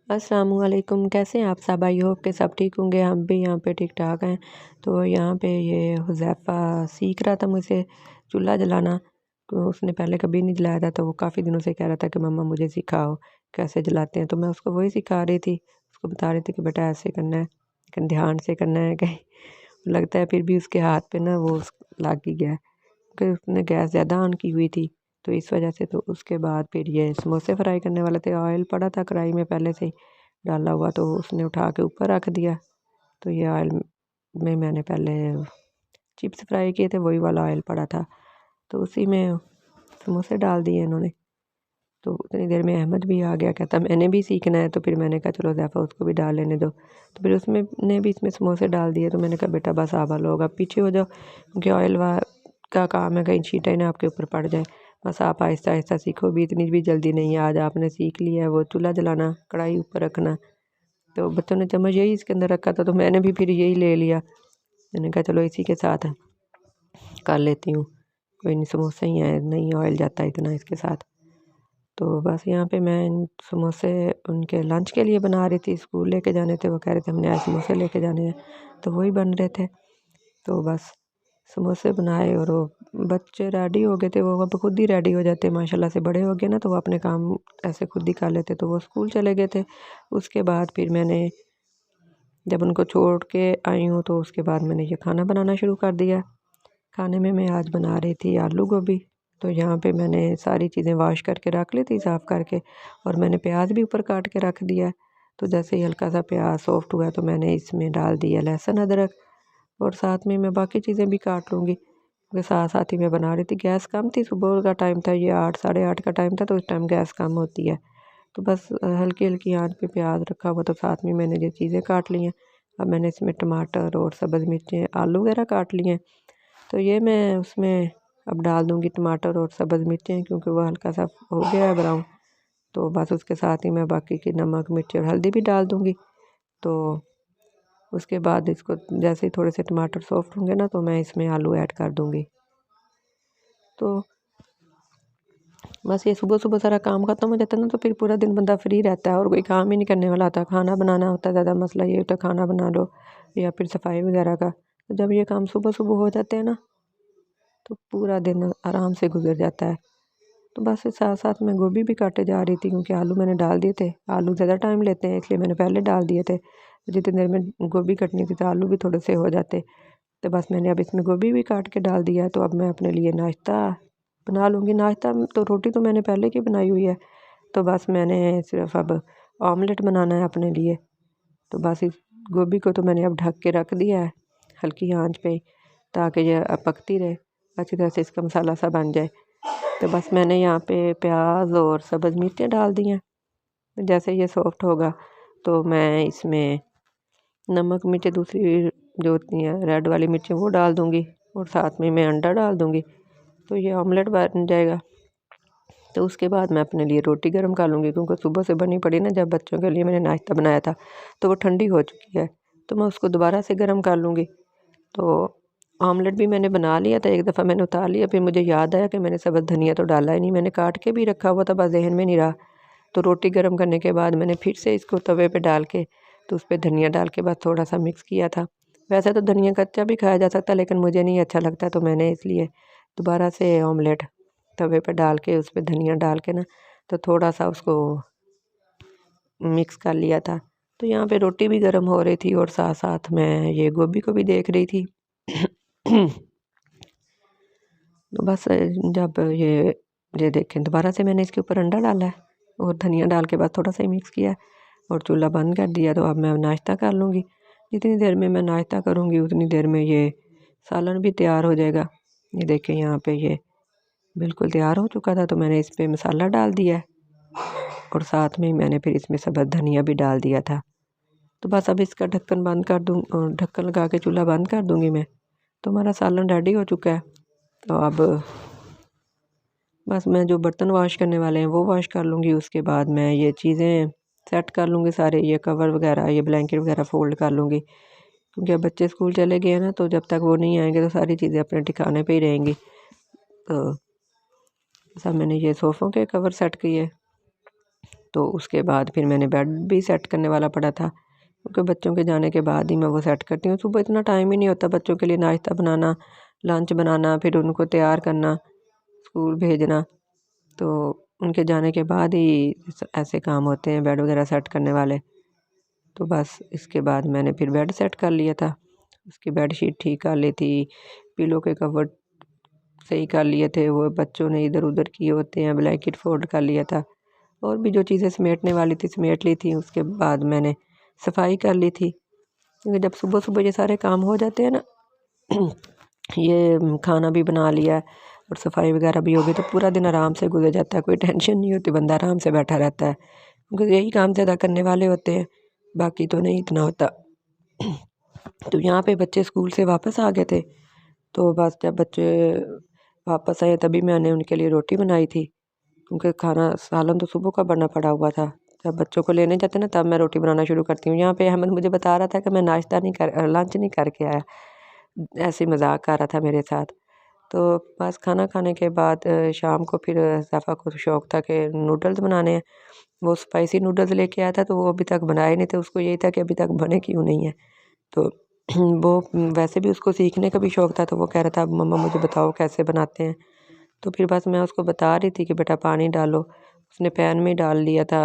अस्सलाम वालेकुम, कैसे हैं आप सब? आई होप के सब ठीक होंगे। हम भी यहाँ पे ठीक ठाक हैं। तो यहाँ पे ये हुज़ैफ़ा सीख रहा था मुझसे चूल्हा जलाना। तो उसने पहले कभी नहीं जलाया था, तो वो काफ़ी दिनों से कह रहा था कि मम्मा मुझे सिखाओ कैसे जलाते हैं। तो मैं उसको वही सिखा रही थी, उसको बता रही थी कि बेटा ऐसे करना है, लेकिन ध्यान से करना है। कहीं लगता है फिर भी उसके हाथ पे ना वो लग ही गया। फिर उसने गैस ज़्यादा ऑन की हुई थी, तो इस वजह से। तो उसके बाद फिर ये समोसे फ्राई करने वाले थे, ऑयल पड़ा था कढ़ाई में पहले से ही डाला हुआ, तो उसने उठा के ऊपर रख दिया। तो ये ऑयल में मैंने पहले चिप्स फ्राई किए थे, वही वाला ऑयल पड़ा था, तो उसी में समोसे डाल दिए इन्होंने। तो उतनी देर में अहमद भी आ गया, कहता मैंने भी सीखना है। तो फिर मैंने कहा चलो ज़ैफ़ा उसको भी डाल लेने दो। तो फिर उसमें ने भी इसमें समोसे डाल दिए। तो मैंने कहा बेटा बस आवा लोग, अब पीछे हो जाओ, क्योंकि ऑयल का काम है, कहीं छींटे ना आपके ऊपर पड़ जाए। बस आप आहिस्ता आहिस्ता सीखो भी, इतनी भी जल्दी नहीं है। आज आपने सीख लिया है वो चूल्हा जलाना, कढ़ाई ऊपर रखना। तो बच्चों ने चम्मच यही इसके अंदर रखा था, तो मैंने भी फिर यही ले लिया। मैंने कहा चलो इसी के साथ कर लेती हूँ, कोई नहीं, समोसे ही हैं, नहीं ऑयल जाता इतना इसके साथ। तो बस यहाँ पे मैं समोसे उनके लंच के लिए बना रही थी, स्कूल लेके जाने थे। वो कह रहे थे हमने आज समोसे लेके जाने हैं, तो वही बन रहे थे। तो बस समोसे बनाए और वो बच्चे रेडी हो गए थे। वो अब खुद ही रेडी हो जाते, माशाल्लाह से बड़े हो गए ना, तो वो अपने काम ऐसे खुद ही कर लेते। तो वो स्कूल चले गए थे। उसके बाद फिर मैंने जब उनको छोड़ के आई हूँ, तो उसके बाद मैंने ये खाना बनाना शुरू कर दिया। खाने में मैं आज बना रही थी आलू गोभी। तो यहाँ पे मैंने सारी चीज़ें वॉश करके रख ली थी, साफ़ करके, और मैंने प्याज भी ऊपर काट के रख दिया। तो जैसे ही हल्का सा प्याज सॉफ्ट हुआ, तो मैंने इसमें डाल दिया लहसुन अदरक, और साथ में मैं बाकी चीज़ें भी काट लूँगी, क्योंकि साथ साथ ही मैं बना रही थी। गैस कम थी, सुबह का टाइम था, ये 8 साढ़े 8 का टाइम था, तो इस टाइम गैस कम होती है। तो बस हल्की हल्की आंच पे प्याज रखा हुआ, तो साथ में मैंने ये चीज़ें काट ली हैं। अब मैंने इसमें टमाटर और सब्ज़ मिर्चें, आलू वगैरह काट लिए हैं। तो ये मैं उसमें अब डाल दूँगी टमाटर और सब्ज़ मिर्चें, क्योंकि वो हल्का सा हो गया है ब्राउन। तो बस उसके साथ ही मैं बाकी की नमक मिर्च और हल्दी भी डाल दूँगी। तो उसके बाद इसको जैसे ही थोड़े से टमाटर सॉफ्ट होंगे ना, तो मैं इसमें आलू ऐड कर दूँगी। तो बस ये सुबह-सुबह सारा काम ख़त्म हो जाता है ना, तो फिर पूरा दिन बंदा फ्री रहता है और कोई काम ही नहीं करने वाला होता। खाना बनाना होता है, ज़्यादा मसला ये होता है खाना बना लो या फिर सफाई वगैरह का। तो जब ये काम सुबह-सुबह हो जाते हैं ना, तो पूरा दिन आराम से गुज़र जाता है। तो बस साथ-साथ मैं गोभी भी काटे जा रही थी, क्योंकि आलू मैंने डाल दिए थे। आलू ज़्यादा टाइम लेते हैं, इसलिए मैंने पहले डाल दिए थे। जितनी देर में गोभी कटनी थी, तो आलू भी थोड़े से हो जाते। तो बस मैंने अब इसमें गोभी भी काट के डाल दिया। तो अब मैं अपने लिए नाश्ता बना लूँगी। नाश्ता तो रोटी तो मैंने पहले की बनाई हुई है, तो बस मैंने सिर्फ़ अब ऑमलेट बनाना है अपने लिए। तो बस इस गोभी को तो मैंने अब ढक के रख दिया है हल्की आंच पे, ताकि ये पकती रहे, अच्छी तरह से इसका मसाला सा बन जाए। तो बस मैंने यहाँ पे प्याज और सब्ज़ मिर्चें डाल दी हैं। जैसे ये सॉफ्ट होगा, तो मैं इसमें नमक मिर्च दूसरी जो होती हैं रेड वाली मिर्चें, वो डाल दूँगी, और साथ में मैं अंडा डाल दूँगी। तो ये ऑमलेट बन जाएगा। तो उसके बाद मैं अपने लिए रोटी गर्म कर लूँगी, क्योंकि सुबह से बनी पड़ी ना, जब बच्चों के लिए मैंने नाश्ता बनाया था, तो वो ठंडी हो चुकी है। तो मैं उसको दोबारा से गर्म कर लूँगी। तो ऑमलेट भी मैंने बना लिया था, एक दफ़ा मैंने उतार लिया, फिर मुझे याद आया कि मैंने सब्ज़ धनिया तो डाला ही नहीं, मैंने काट के भी रखा हुआ था, बस ज़हन में नहीं रहा। तो रोटी गर्म करने के बाद मैंने फिर से इसको तवे पे डाल के, तो उस पे धनिया डाल के बस थोड़ा-सा मिक्स किया था। वैसे तो धनिया कच्चा भी खाया जा सकता है, लेकिन मुझे नहीं अच्छा लगता, तो मैंने इसलिए दोबारा से ऑमलेट तवे पे डाल के उस पे धनिया डाल के ना, तो थोड़ा-सा उसको मिक्स कर लिया था। तो यहाँ पे रोटी भी गर्म हो रही थी, और साथ-साथ मैं ये गोभी को भी देख रही थी। तो बस जब ये देखें, दोबारा से मैंने इसके ऊपर अंडा डाला है, और धनिया डाल के बस थोड़ा-सा ही मिक्स किया है, और चूल्हा बंद कर दिया। तो अब मैं नाश्ता कर लूँगी। जितनी देर में मैं नाश्ता करूँगी, उतनी देर में ये सालन भी तैयार हो जाएगा। ये देखें, यहाँ पे ये बिल्कुल तैयार हो चुका था, तो मैंने इस पे मसाला डाल दिया है, और साथ में ही मैंने फिर इसमें सब्ज़ धनिया भी डाल दिया था। तो बस अब इसका ढक्कन बंद कर दूँ, ढक्कन लगा के चूल्हा बंद कर दूँगी मैं। तो हमारा सालन रेडी हो चुका है। तो अब बस मैं जो बर्तन वॉश करने वाले हैं, वो वॉश कर लूँगी। उसके बाद मैं ये चीज़ें सेट कर लूँगी सारे, ये कवर वगैरह, ये ब्लैंकेट वगैरह फ़ोल्ड कर लूँगी, क्योंकि अब बच्चे स्कूल चले गए हैं ना, तो जब तक वो नहीं आएँगे, तो सारी चीज़ें अपने ठिकाने पे ही रहेंगी। तो सब मैंने ये सोफ़ों के कवर सेट किए। तो उसके बाद फिर मैंने बेड भी सेट करने वाला पड़ा था, क्योंकि बच्चों के जाने के बाद ही मैं वो सेट करती हूँ। सुबह इतना टाइम ही नहीं होता बच्चों के लिए नाश्ता बनाना, लंच बनाना, फिर उनको तैयार करना, स्कूल भेजना। तो उनके जाने के बाद ही ऐसे काम होते हैं बेड वगैरह सेट करने वाले। तो बस इसके बाद मैंने फिर बेड सेट कर लिया था, उसकी बेड शीट ठीक कर ली थी, पिलो के कवर सही कर लिए थे, वो बच्चों ने इधर उधर किए होते हैं, ब्लैंकेट फोल्ड कर लिया था, और भी जो चीज़ें समेटने वाली थी समेट ली थी। उसके बाद मैंने सफाई कर ली थी, क्योंकि जब सुबह सुबह ये सारे काम हो जाते हैं ना ये खाना भी बना लिया और सफाई वगैरह भी हो गई, तो पूरा दिन आराम से गुजर जाता है, कोई टेंशन नहीं होती, बंदा आराम से बैठा रहता है, क्योंकि यही काम ज़्यादा करने वाले होते हैं, बाकी तो नहीं इतना होता। तो यहाँ पे बच्चे स्कूल से वापस आ गए थे, तो बस जब बच्चे वापस आए तभी मैंने उनके लिए रोटी बनाई थी, क्योंकि खाना सालन तो सुबह का बना पड़ा हुआ था। जब बच्चों को लेने जाते ना तब मैं रोटी बनाना शुरू करती हूँ। यहाँ पे अहमद मुझे बता रहा था कि मैं लंच नहीं करके आया, ऐसे मजाक कर रहा था मेरे साथ। तो बस खाना खाने के बाद शाम को फिर ज़फ़ा को शौक़ था कि नूडल्स बनाने हैं, वो स्पाइसी नूडल्स लेके आया था, तो वो अभी तक बनाए नहीं थे, उसको यही था कि अभी तक बने क्यों नहीं है। तो वो वैसे भी उसको सीखने का भी शौक़ था, तो वो कह रहा था मम्मा मुझे बताओ कैसे बनाते हैं। तो फिर बस मैं उसको बता रही थी कि बेटा पानी डालो, उसने पैन में डाल लिया था,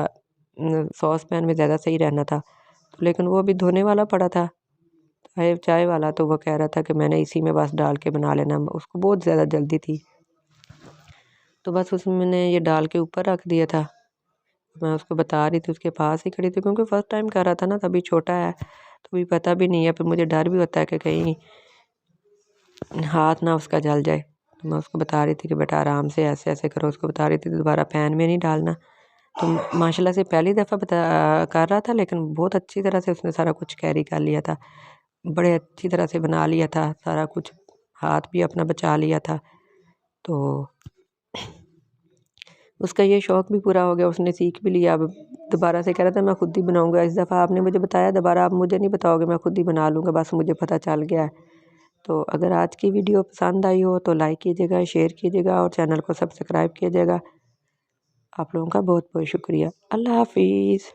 सॉस पैन में ज़्यादा सही रहना था, तो लेकिन वो अभी धोने वाला पड़ा था चाय वाला, तो वो कह रहा था कि मैंने इसी में बस डाल के बना लेना, उसको बहुत ज़्यादा जल्दी थी। तो बस उसमें मैंने ये डाल के ऊपर रख दिया था, मैं उसको बता रही थी, उसके पास ही खड़ी थी, क्योंकि फ़र्स्ट टाइम कर रहा था ना, तभी छोटा है, तो अभी पता भी नहीं है, फिर मुझे डर भी होता है कि कहीं हाथ ना उसका जल जाए। तो मैं उसको बता रही थी कि बेटा आराम से ऐसे ऐसे करो, उसको बता रही थी दोबारा पैन में नहीं डालना। तो माशाल्लाह से पहली दफ़ा कर रहा था, लेकिन बहुत अच्छी तरह से उसने सारा कुछ कैरी कर लिया था, बड़े अच्छी तरह से बना लिया था सारा कुछ, हाथ भी अपना बचा लिया था। तो उसका ये शौक़ भी पूरा हो गया, उसने सीख भी लिया। अब दोबारा से कह रहा था मैं खुद ही बनाऊँगा, इस दफ़ा आपने मुझे बताया, दोबारा आप मुझे नहीं बताओगे, मैं खुद ही बना लूँगा, बस मुझे पता चल गया है। तो अगर आज की वीडियो पसंद आई हो तो लाइक कीजिएगा, शेयर कीजिएगा और चैनल को सब्सक्राइब कीजिएगा। आप लोगों का बहुत बहुत शुक्रिया। अल्लाह हाफ़िज़।